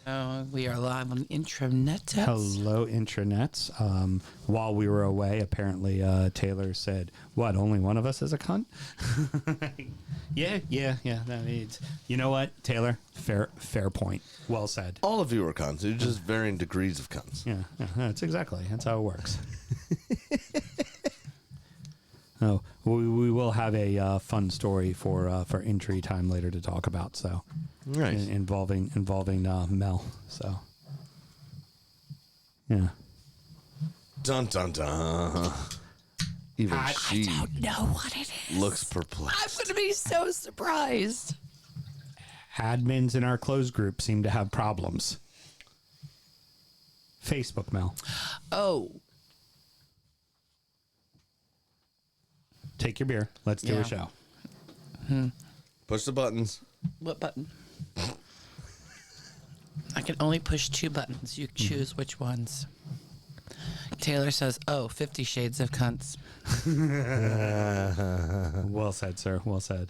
We are live on intranet. Hello, intranets. While we were away, apparently Taylor said, "What? Only one of us is a cunt?" Yeah. That means, you know what, Taylor? Fair point. Well said. All of you are cunts. You're just varying degrees of cunts. Yeah, that's how it works. Oh, we will have a fun story for entry time later to talk about. So, nice. involving Mel. So, yeah. Dun dun dun. Even she I don't know what it is. looks perplexed. I'm going to be so surprised. Admins in our closed group seem to have problems. Facebook, Mel. Oh. Take your beer. Let's do a show. Push the buttons. What button? I can only push 2 buttons. You choose which ones. Taylor says, 50 Shades of Cunts. Well said, sir. Well said.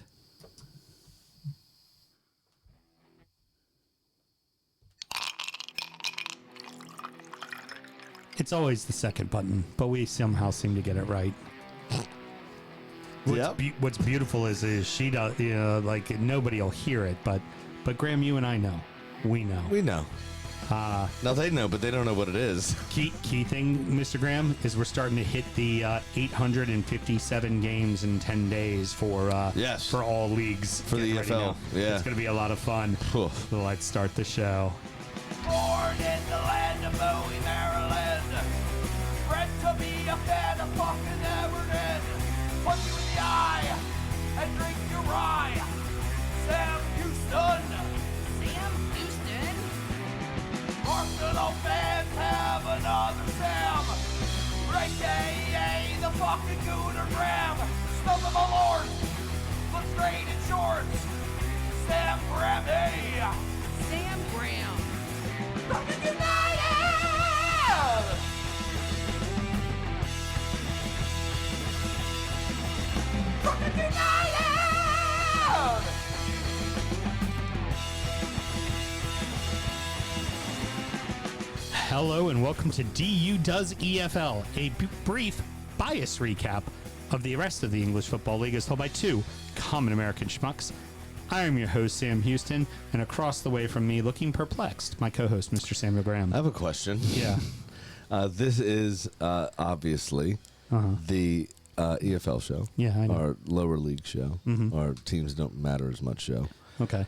It's always the second button, but we somehow seem to get it right. What's beautiful is she does, like nobody will hear it, but Graham, you and I know. We know. We know. Now they know, but they don't know what it is. Key thing, Mr. Graham, is we're starting to hit the 857 games in 10 days for all leagues. For the EFL. Yeah. It's going to be a lot of fun. So let's start the show. Born in the land of Bowie, Maryland. Bred to be a fan of fucking Everton. Punch you in the eye and drink your rye. Sam Houston. Sam Houston? Arsenal fans have another Sam. AKA the fucking Gooner Graham. Stump of my lord. Look straight in shorts. Sam Graham, hey. Sam Graham. Fucking United! Fucking United! Hello and welcome to DU Does EFL, a brief bias recap of the rest of the English Football League as told by 2 common American schmucks. I am your host, Sam Houston, and across the way from me, looking perplexed, my co-host, Mr. Samuel Graham. I have a question. Yeah. This is obviously the EFL show. Yeah, I know. Our lower league show. Our teams don't matter as much show. Okay.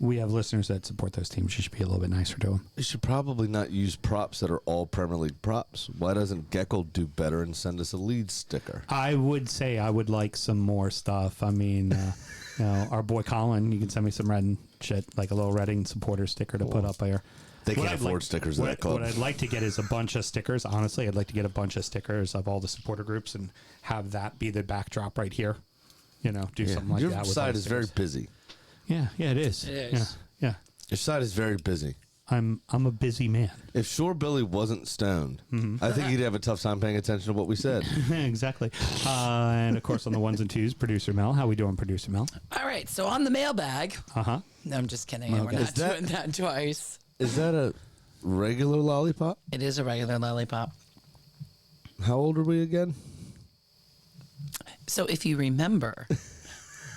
We have listeners that support those teams. You should be a little bit nicer to them. You should probably not use props that are all Premier League props. Why doesn't Geckel do better and send us a lead sticker? I would say I would like some more stuff. I mean, our boy Colin, you can send me some Reading shit, like a little Reading supporter sticker to put up there. They can't afford stickers in that club. What I'd like to get is a bunch of stickers. Honestly, I'd like to get a bunch of stickers of all the supporter groups and have that be the backdrop right here. Do something like that. Your side is very busy. Yeah, it is. It is. Yeah. Your side is very busy. I'm a busy man. If Shore Billy wasn't stoned, I think he'd have a tough time paying attention to what we said. Exactly. And of course, on the ones and twos, producer Mel. How we doing, producer Mel? All right, so on the mailbag. No, I'm just kidding. We're not doing that twice. Is that a regular lollipop? It is a regular lollipop. How old are we again? So if you remember,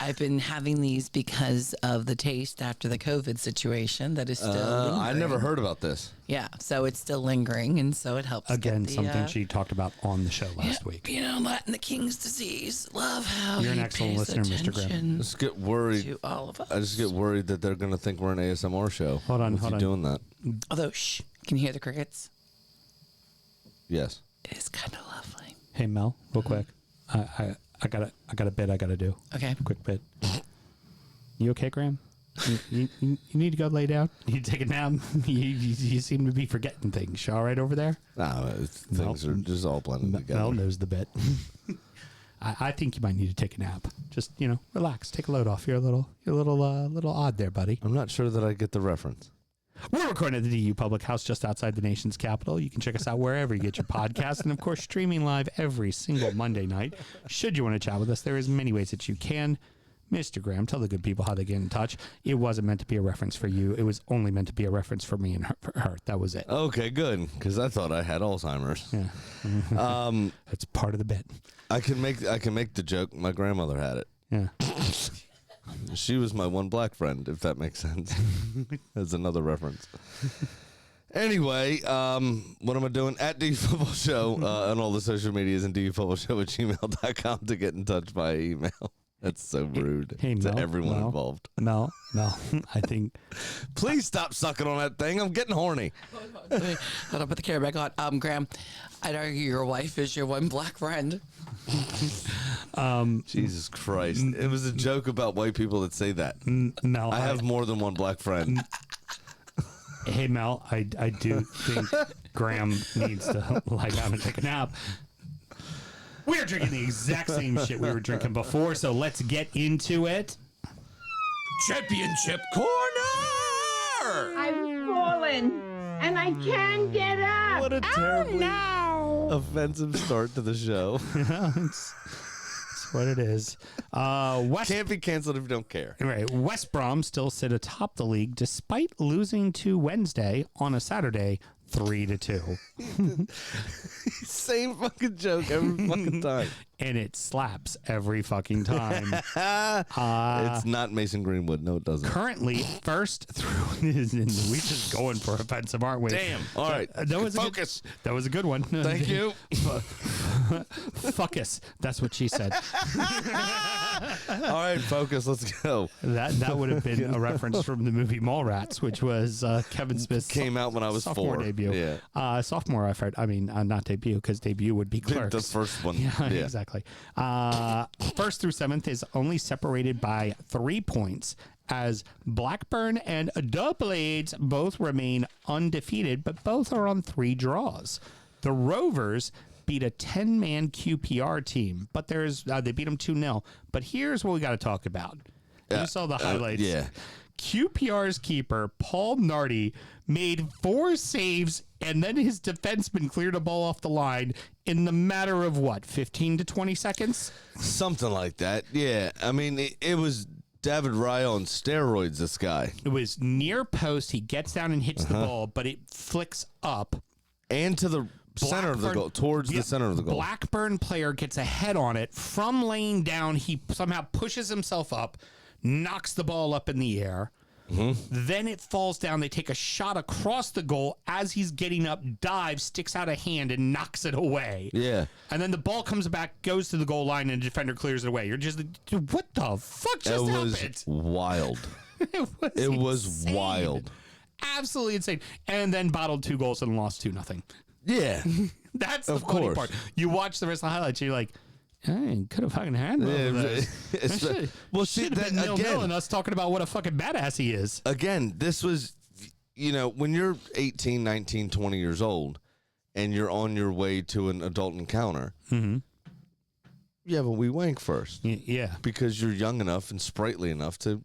I've been having these because of the taste after the COVID situation that is still lingering. I never heard about this. Yeah, so it's still lingering, and so it helps. Again, get the, something she talked about on the show last week. Latin the King's disease. Love how You're an he excellent pays listener, Mr. Graham. attention I just get worried. to all of us. I just get worried that they're going to think we're an ASMR show. Hold on. Doing that? Although, can you hear the crickets? Yes. It is kind of lovely. Hey Mel, real quick. I got a bit I got to do. Okay. Quick bit. You okay, Graham? You need to go lay down? You take a nap? You seem to be forgetting things. You all right over there? No, things are just all blended together. Mel knows the bit. I think you might need to take a nap. Just, relax. Take a load off. You're a little odd there, buddy. I'm not sure that I get the reference. We're recording at the DU Public House just outside the nation's capital. You can check us out wherever you get your podcasts. And, of course, streaming live every single Monday night. Should you want to chat with us, there is many ways that you can. Mr. Graham, tell the good people how they get in touch. It wasn't meant to be a reference for you. It was only meant to be a reference for me and her. That was it. Okay, good. Because I thought I had Alzheimer's. Yeah. It's part of the bit. I can make the joke. My grandmother had it. Yeah. She was my one black friend, if that makes sense. That's another reference. Anyway, what am I doing? At DU Football Show on all the social medias and dufootballshow@gmail.com to get in touch by email. That's so rude to everyone involved. No, I think. Please stop sucking on that thing. I'm getting horny. Hold on, put the camera back on. Graham, I'd argue your wife is your one black friend. Jesus Christ. It was a joke about white people that say that. Mel, I have more than one black friend. Hey, Mel, I do think Graham needs to lie down and take a nap. We're drinking the exact same shit we were drinking before, so let's get into it. Championship Corner! I've fallen and I can't get up. What a terribly offensive start to the show. It's what it is. Can't be canceled if you don't care. Right, West Brom still sit atop the league despite losing to Wednesday on a Saturday, 3-2. Same fucking joke every fucking time. And it slaps every fucking time. It's not Mason Greenwood. No, it doesn't. Currently, first through. We just going for offensive, aren't we? Damn. All right. That was Focus. That was a good one. Thank you. Fuckus. That's what she said. All right, focus. Let's go. That would have been a reference from the movie Mallrats, which was Kevin Smith's Came out when I was sophomore 4. debut. Yeah. Sophomore, I've heard. I mean, not debut, because debut would be Clerks. The first one. Yeah, exactly. First through seventh is only separated by 3 points, as Blackburn and the Blades both remain undefeated, but both are on 3 draws. The Rovers beat a 10-man QPR team, but they beat them 2-0. But here's what we got to talk about. You saw the highlights. Yeah. QPR's keeper, Paul Nardi, made 4 saves, and then his defenseman cleared a ball off the line in the matter of, 15 to 20 seconds? Something like that. Yeah. I mean, it was David Raya on steroids, this guy. It was near post. He gets down and hits the ball, but it flicks up. And to the center of the goal, towards the center of the goal. Blackburn player gets a head on it. From laying down, he somehow pushes himself up, knocks the ball up in the air. Then it falls down. They take a shot across the goal. As he's getting up, dives, sticks out a hand, and knocks it away. Yeah. And then the ball comes back, goes to the goal line, and the defender clears it away. You're just like, dude, what the fuck just happened? Was wild. It was insane. wild. Absolutely insane. And then bottled 2 goals and lost 2-0. Yeah. That's the Of funny course. part. You watch the rest of the highlights, you're like, I could have fucking handled this. Well, Should have been 0-0 and us talking about what a fucking badass he is. Again, this was, when you're 18, 19, 20 years old and you're on your way to an adult encounter, you have a wee wank first. Yeah. Because you're young enough and sprightly enough to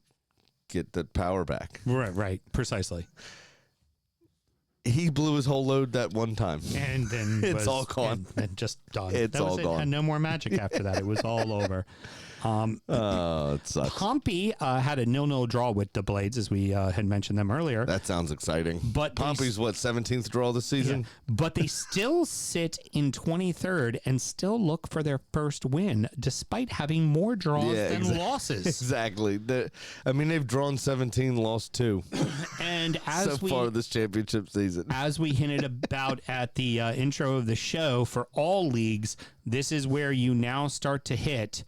get that power back. Right. Precisely. He blew his whole load that one time. And then It's all gone. And just done. It's all gone. Had no more magic after that. It was all over. Oh, it sucks. Pompey had a 0-0 draw with the Blades, as we had mentioned them earlier. That sounds exciting. But Pompey's 17th draw this season? Yeah, but they still sit in 23rd and still look for their first win, despite having more draws than losses. Exactly. They've drawn 17, lost 2. And as so far this championship season. As we hinted about at the intro of the show, for all leagues, this is where you now start to hit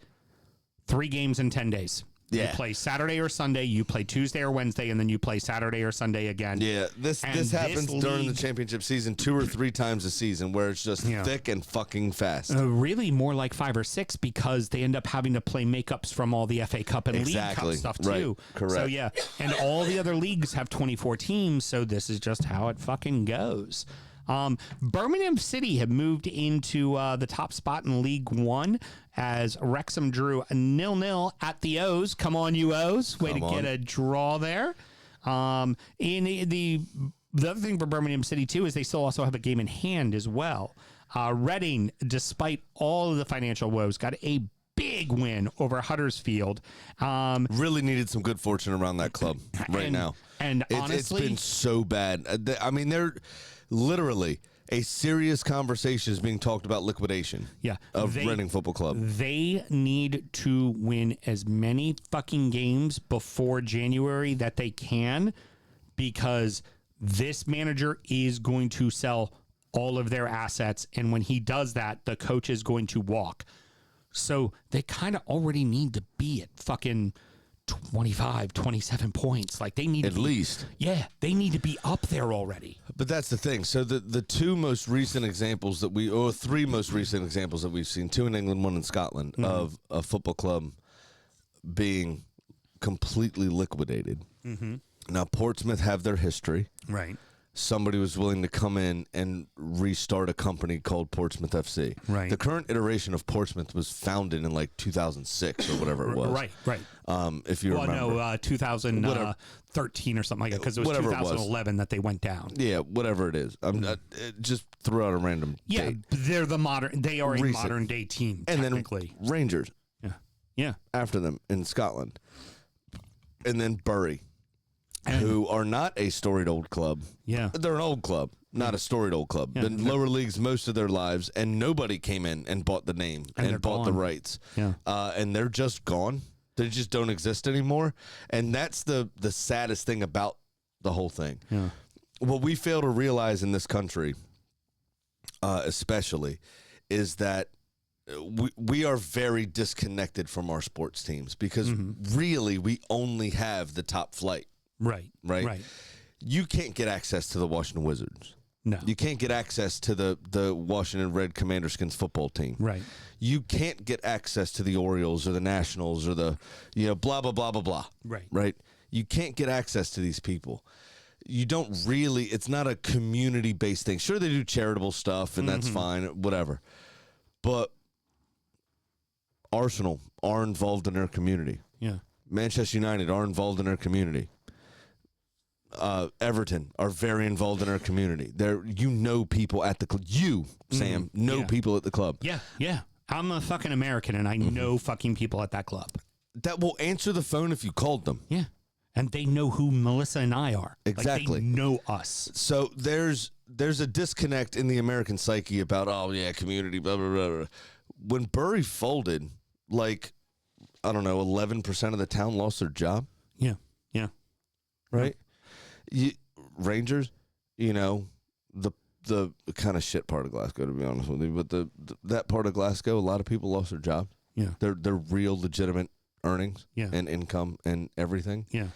3 games in 10 days. Yeah. You play Saturday or Sunday, you play Tuesday or Wednesday, and then you play Saturday or Sunday again. Yeah, this happens during the championship season 2 or 3 times a season, where it's just thick and fucking fast. Really more like 5 or 6, because they end up having to play makeups from all the FA Cup and League Cup stuff too. Right. Correct. So yeah, and all the other leagues have 24 teams, so this is just how it fucking goes. Birmingham City have moved into the top spot in League One, as Wrexham drew 0-0 at the O's. Come on, you O's. Way to get a draw there. In the other thing for Birmingham City, too, is they still also have a game in hand as well. Reading, despite all of the financial woes, got a big win over Huddersfield. Really needed some good fortune around that club right now. And honestly, it's been so bad. I mean, they're literally a serious conversation is being talked about liquidation of Reading Football Club. They need to win as many fucking games before January that they can, because this manager is going to sell all of their assets. And when he does that, the coach is going to walk. So they kind of already need to be at fucking 25, 27 points. Like they need at least. Yeah, they need to be up there already. But that's the thing. So the two most recent examples three most recent examples that we've seen, two in England, one in Scotland, of a football club being completely liquidated. Mm-hmm. Now, Portsmouth have their history. Right. Somebody was willing to come in and restart a company called Portsmouth FC. Right. The current iteration of Portsmouth was founded in like 2006 or whatever it was. Right. If you remember. No, 2013 or something like that, because it was whatever 2011 that they went down. Yeah, whatever it is. I'm not, just threw out a random date. They're the modern. They are Recent. a modern day team, and technically. then Rangers. Yeah. After them in Scotland, and then Bury. Who are not a storied old club. Yeah. They're an old club, not a storied old club. Been lower leagues most of their lives, and nobody came in and bought the name and bought the rights. Yeah. And they're just gone. They just don't exist anymore. And that's the saddest thing about the whole thing. Yeah. What we fail to realize in this country, especially, is that we are very disconnected from our sports teams, because really we only have the top flight. Right. You can't get access to the Washington Wizards. No. You can't get access to the Washington Red Commanderskins football team. Right. You can't get access to the Orioles or the Nationals or the, blah, blah, blah, blah, blah. Right. You can't get access to these people. You don't really, it's not a community-based thing. Sure, they do charitable stuff, and that's fine, whatever. But Arsenal are involved in their community. Yeah. Manchester United are involved in their community. Everton are very involved in our community. People at the club. Sam, people at the club. Yeah. I'm a fucking American, and I know fucking people at that club. That will answer the phone if you called them. Yeah. And they know who Melissa and I are. Exactly. Like, they know us. So there's a disconnect in the American psyche about, community, blah, blah, blah, blah. When Bury folded, 11% of the town lost their job. Yeah. Right? Rangers, the kind of shit part of Glasgow, to be honest with you, but that part of Glasgow, a lot of people lost their jobs. Yeah. They're real legitimate earnings and income and everything. Yeah.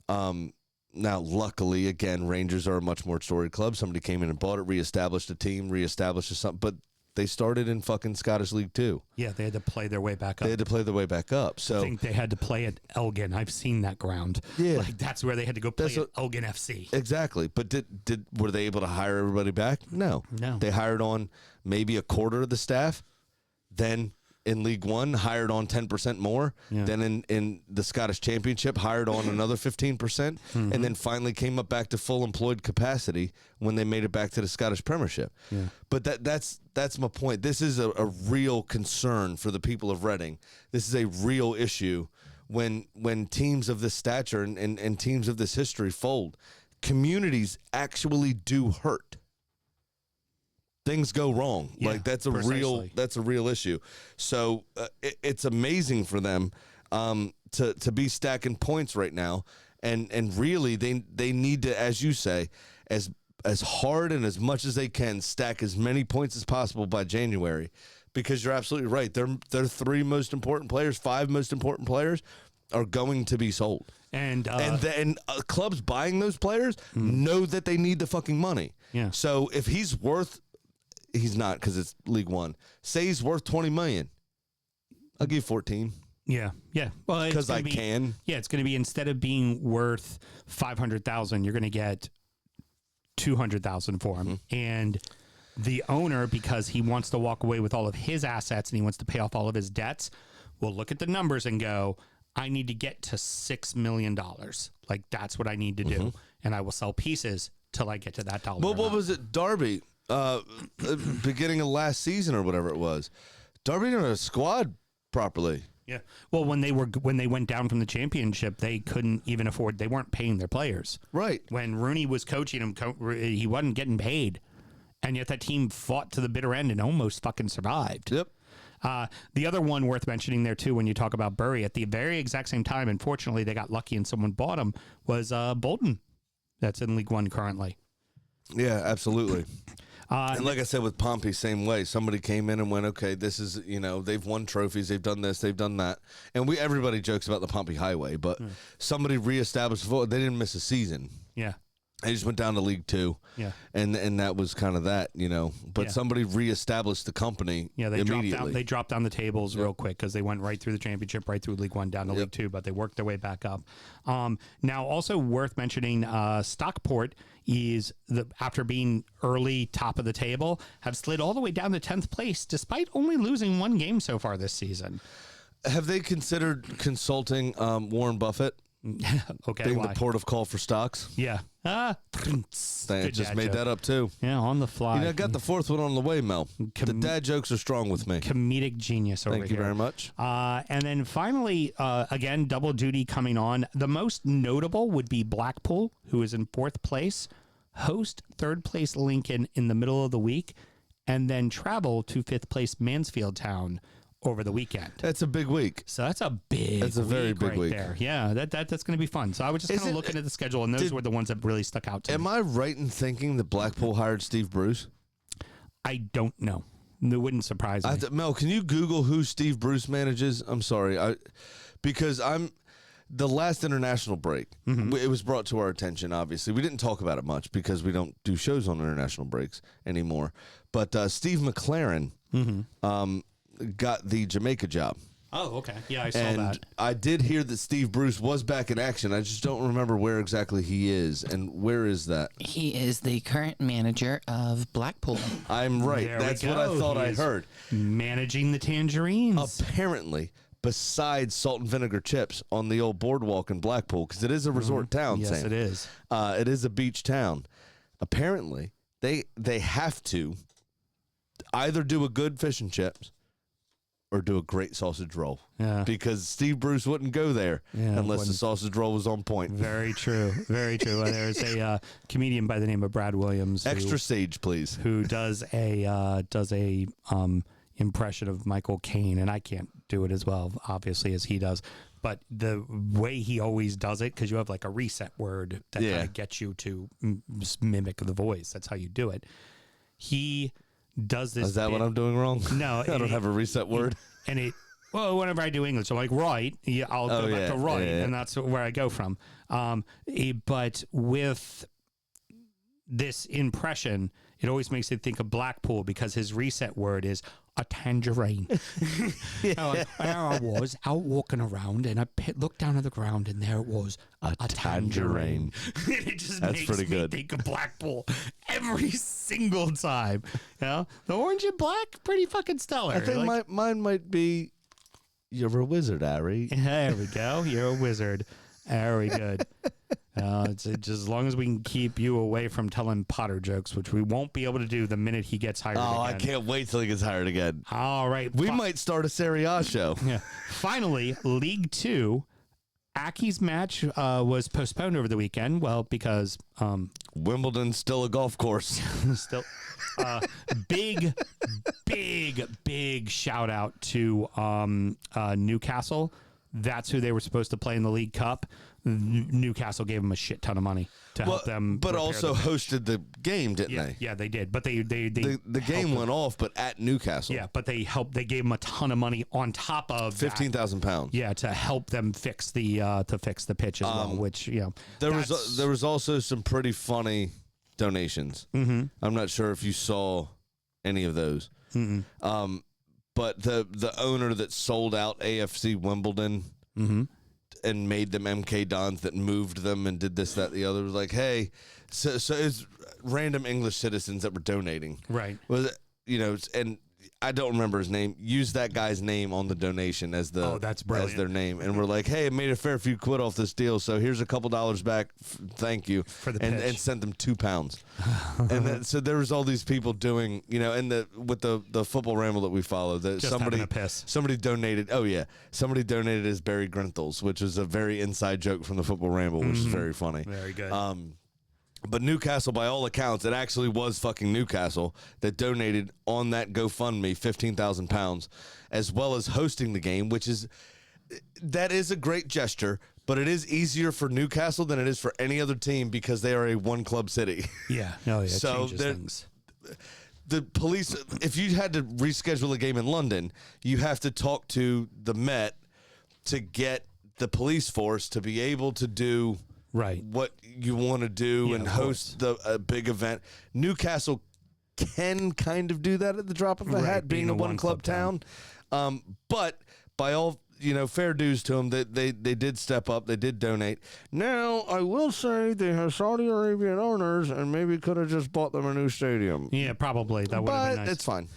Now, luckily, again, Rangers are a much more storied club. Somebody came in and bought it, reestablished a team, reestablished something, but they started in fucking Scottish League 2. Yeah, they had to play their way back up. So I think they had to play at Elgin. I've seen that ground. Yeah. That's where they had to go play at Elgin FC. Exactly. But were they able to hire everybody back? No. They hired on maybe a quarter of the staff. Then in League One, hired on 10% more. Yeah. Then in the Scottish Championship, hired on another 15%. And then finally came up back to full employed capacity when they made it back to the Scottish Premiership. Yeah. But that's my point. This is a real concern for the people of Reading. This is a real issue when teams of this stature and teams of this history fold. Communities actually do hurt. Things go wrong. Yeah, that's a real issue. So it's amazing for them to be stacking points right now, and really they need to, as you say, as hard and as much as they can, stack as many points as possible by January, because you're absolutely right. Their five most important players are going to be sold, and clubs buying those players know that they need the fucking money. Yeah. So if he's not, because it's League One. Say he's worth $20 million. I'll give you 14. Yeah. Well, because I can. Yeah, it's going to be, instead of being worth $500,000, you're going to get $200,000 for him. And the owner, because he wants to walk away with all of his assets and he wants to pay off all of his debts, will look at the numbers and go, I need to get to $6 million. That's what I need to do, and I will sell pieces till I get to that dollar. Well, what was it, Derby? Beginning of last season or whatever it was, Derby didn't have a squad properly. Yeah. Well, when they went down from the championship, they couldn't even afford. They weren't paying their players. Right. When Rooney was coaching them, he wasn't getting paid, and yet that team fought to the bitter end and almost fucking survived. Yep. The other one worth mentioning there too, when you talk about Bury, at the very exact same time, unfortunately, they got lucky and someone bought him, was Bolton. That's in League One currently. Yeah, absolutely. And like I said, with Pompey, same way. Somebody came in and went, okay, this is, they've won trophies, they've done this, they've done that. And everybody jokes about the Pompey Highway, but somebody reestablished, they didn't miss a season. Yeah. They just went down to League Two. Yeah. And that was kind of that, But somebody reestablished the company immediately. They dropped down the tables real quick because they went right through the championship, right through League One, down to League Two, but they worked their way back up. Now, also worth mentioning, Stockport is, after being early top of the table, have slid all the way down to 10th place, despite only losing one game so far this season. Have they considered consulting Warren Buffett? Okay, being why? the port of call for stocks? Yeah. They just made that up too. Yeah, on the fly. I got the fourth one on the way, Mel. The dad jokes are strong with me. Comedic genius over here. Thank you very much. And then finally, again, double duty coming on. The most notable would be Blackpool, who is in 4th place, host 3rd place Lincoln in the middle of the week, and then travel to 5th place Mansfield Town over the weekend. That's a big week. So that's a big That's a very big right week. there. Yeah, that's going to be fun. So I was just kind of looking at the schedule, and those were the ones that really stuck out to me. Am I right in thinking that Blackpool hired Steve Bruce? I don't know. It wouldn't surprise me. Mel, can you Google who Steve Bruce manages? I'm sorry. Because the last international break, it was brought to our attention, obviously. We didn't talk about it much because we don't do shows on international breaks anymore. But Steve McLaren got the Jamaica job. Oh, okay. Yeah, I saw that. I did hear that Steve Bruce was back in action. I just don't remember where exactly he is. And where is that? He is the current manager of Blackpool. I'm right. There That's we what I go. thought He I is heard. Managing the Tangerines. Apparently, besides salt and vinegar chips on the old boardwalk in Blackpool, because it is a resort town, Yes, Sam. it is. It is a beach town. Apparently, they have to either do a good fish and chips or do a great sausage roll. Yeah. Because Steve Bruce wouldn't go there unless the sausage roll was on point. Very true. Very true. There's a comedian by the name of Brad Williams. Extra sage, please. Who does a impression of Michael Caine, and I can't do it as well, obviously, as he does. But the way he always does it, because you have like a reset word that kind of gets you to mimic the voice. That's how you do it. He does this. Is that what I'm doing wrong? No. I don't have a reset word. Well, whenever I do English, I'm like, right. Yeah, I'll go back to right, and that's where I go from. But with this impression, it always makes me think of Blackpool because his reset word is a tangerine. I was out walking around and I looked down at the ground and there it was a tangerine. It just makes pretty me good. think of Blackpool every single time. The orange and black, pretty fucking stellar. I think mine might be, you're a wizard, Harry. There we go. You're a wizard. Very good. It's just as long as we can keep you away from telling Potter jokes, which we won't be able to do the minute he gets hired again. I can't wait till he gets hired again. All right. We might start a Serie A show. Yeah. Finally, League Two. Accy's match was postponed over the weekend. Well, because Wimbledon's still a golf course. still big shout out to Newcastle. That's who they were supposed to play in the League Cup. Newcastle gave them a shit ton of money to help them. But also hosted the game, didn't they? Yeah, they did. But they the game went off, but at Newcastle. Yeah, but they helped. They gave them a ton of money on top of £15,000. Yeah, to help them fix the pitch as well. Which there was also some pretty funny donations. Mm-hmm. I'm not sure if you saw any of those. Mm-hmm. But the owner that sold out AFC Wimbledon and made them MK Dons that moved them and did this, that, the other was like, hey, so it's random English citizens that were donating. Right. Was it, and I don't remember his name, used that guy's name on the donation as that's brilliant. as their name, and we're like, hey, I made a fair few quid off this deal, so here's a couple dollars back, thank you, For the and pitch. sent them £2. And then, so there was all these people doing, and with the football ramble that we follow, that Just having a piss. somebody donated. Oh yeah, somebody donated as Barry Grinthals, which was a very inside joke from the football ramble, which is very funny. Very good. But Newcastle, by all accounts, it actually was fucking Newcastle that donated on that GoFundMe £15,000, as well as hosting the game, that is a great gesture, but it is easier for Newcastle than it is for any other team because they are a one-club city. Yeah. No, yeah. So Changes things. the police, if you had to reschedule a game in London, you have to talk to the Met to get the police force to be able to do Right. what you want to do and host a big event. Newcastle can kind of do that at the drop of a hat, being a one-club town. But by all fair dues to them, they did step up. They did donate. Now, I will say they have Saudi Arabian owners and maybe could have just bought them a new stadium. Yeah, probably. That would have been But nice. it's fine.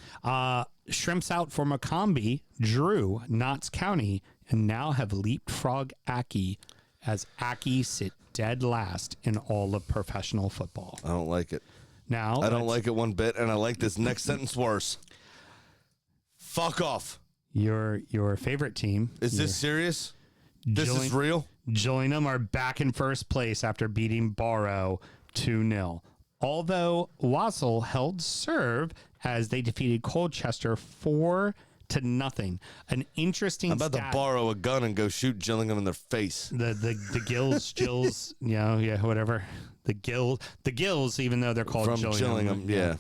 Shrimps out for Macombi drew Notts County and now have leapfrog Accy as Accy sit dead last in all of professional football. I don't like it. Now I don't like it one bit, and I like this next sentence worse. Fuck off. your favorite team. Is this serious? This is real? Gillingham are back in first place after beating Borough 2-0. Although Wassel held serve as they defeated Colchester 4-0. An interesting I'm about stat. to borrow a gun and go shoot Gillingham in their face. The Gills, whatever. The Gills, even though they're called From Gillingham. yeah.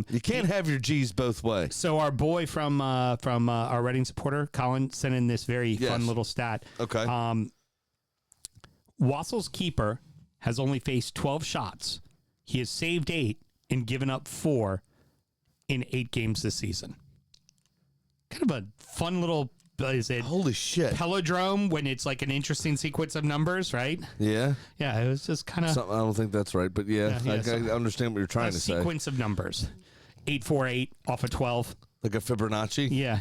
You can't have your G's both ways. So our boy from our Reading supporter, Colin, sent in this very fun little stat. Okay. Wassel's keeper has only faced 12 shots. He has saved 8 and given up 4 in 8 games this season. Kind of a fun little, Holy shit. palindrome when it's like an interesting sequence of numbers, right? Yeah. Yeah, it was just kind of I don't think that's right, but I understand what you're trying a to say. sequence of numbers. 848 off of 12. Like a Fibonacci? Yeah,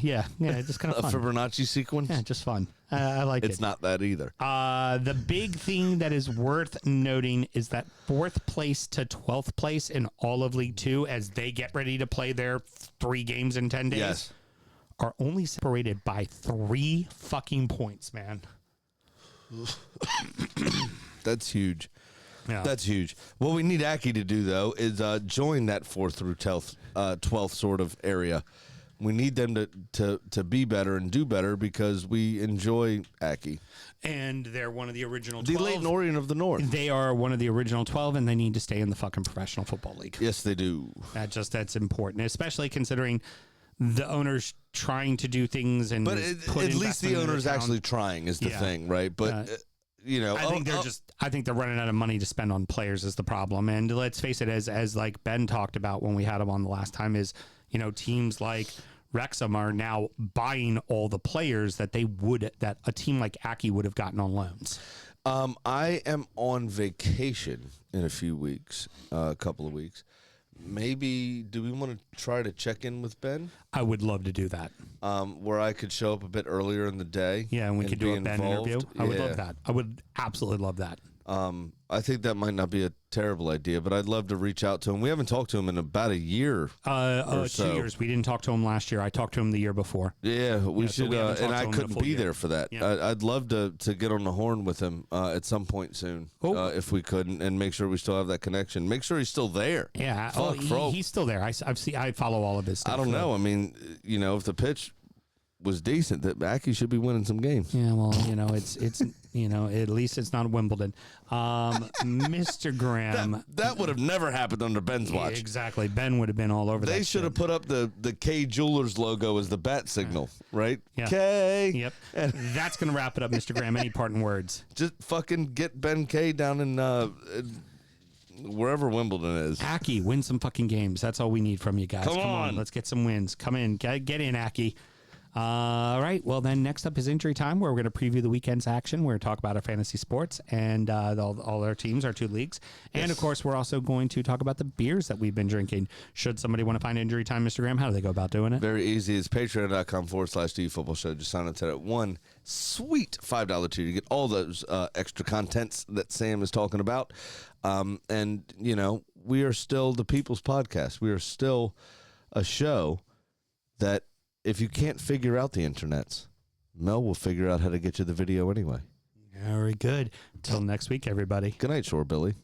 just kind A of fun. Fibonacci sequence? Yeah, just fun. I like it. It's not that either. The big thing that is worth noting is that 4th place to 12th place in all of League 2, as they get ready to play their 3 games in 10 days, Yes. are only separated by 3 fucking points, man. That's huge. Yeah. That's huge. What we need Accy to do, though, is join that 4th through 12th sort of area. We need them to be better and do better because we enjoy Accy. And they're one of the original The 12. Leighton Orient of the North. They are one of the original 12, and they need to stay in the fucking professional football league. Yes, they do. That's important, especially considering the owners trying to do things and But put at least the investment in owner's town. actually trying is the Yeah. thing, right? But, I think they're running out of money to spend on players is the problem. And let's face it, as like Ben talked about when we had him on the last time, is teams like Wrexham are now buying all the players that a team like Accy would have gotten on loans. I am on vacation in a few weeks, a couple of weeks. Maybe, do we want to try to check in with Ben? I would love to do that. Where I could show up a bit earlier in the day. Yeah, and we could do be a Ben involved. interview. I would Yeah. love that. I would absolutely love that. I think that might not be a terrible idea, but I'd love to reach out to him. We haven't talked to him in about a year. 2 so. years. We didn't talk to him last year. I talked to him the year before. Yeah, we so should. we haven't talked And to I him in a couldn't full be year. there for that. Yeah. I'd love to get on the horn with him at some point soon, if we could, and make sure we still have that connection. Make sure he's still there. Yeah, Fuck, he's still there. I follow all of his stuff. I don't know. I mean, if the pitch was decent, that Accy should be winning some games. Yeah, well, it's at least it's not Wimbledon. Mr. Graham. That would have never happened under Ben's watch. Exactly. Ben would have been all over that. They should have put up the K Jewelers logo as the bat signal, right? Yeah. K. Yep. That's going to wrap it up, Mr. Graham. Any parting words? Just fucking get Ben K down in wherever Wimbledon is. Accy, win some fucking games. That's all we need from you guys. Come on. Let's get some wins. Come in. Get in, Accy. All right. Well, then next up is injury time, where we're going to preview the weekend's action. We're going to talk about our fantasy sports and all our teams, our 2 leagues. And, of course, we're also going to talk about the beers that we've been drinking. Should somebody want to find injury time, Mr. Graham, how do they go about doing it? Very easy. It's patreon.com/DUFootball show. Just sign up to that one sweet $5 tier. You get all those extra contents that Sam is talking about. And, you know, we are still the People's Podcast. We are still a show that, if you can't figure out the internets, Mel will figure out how to get you the video anyway. Very good. Until next week, everybody. Good night, Shore Billy.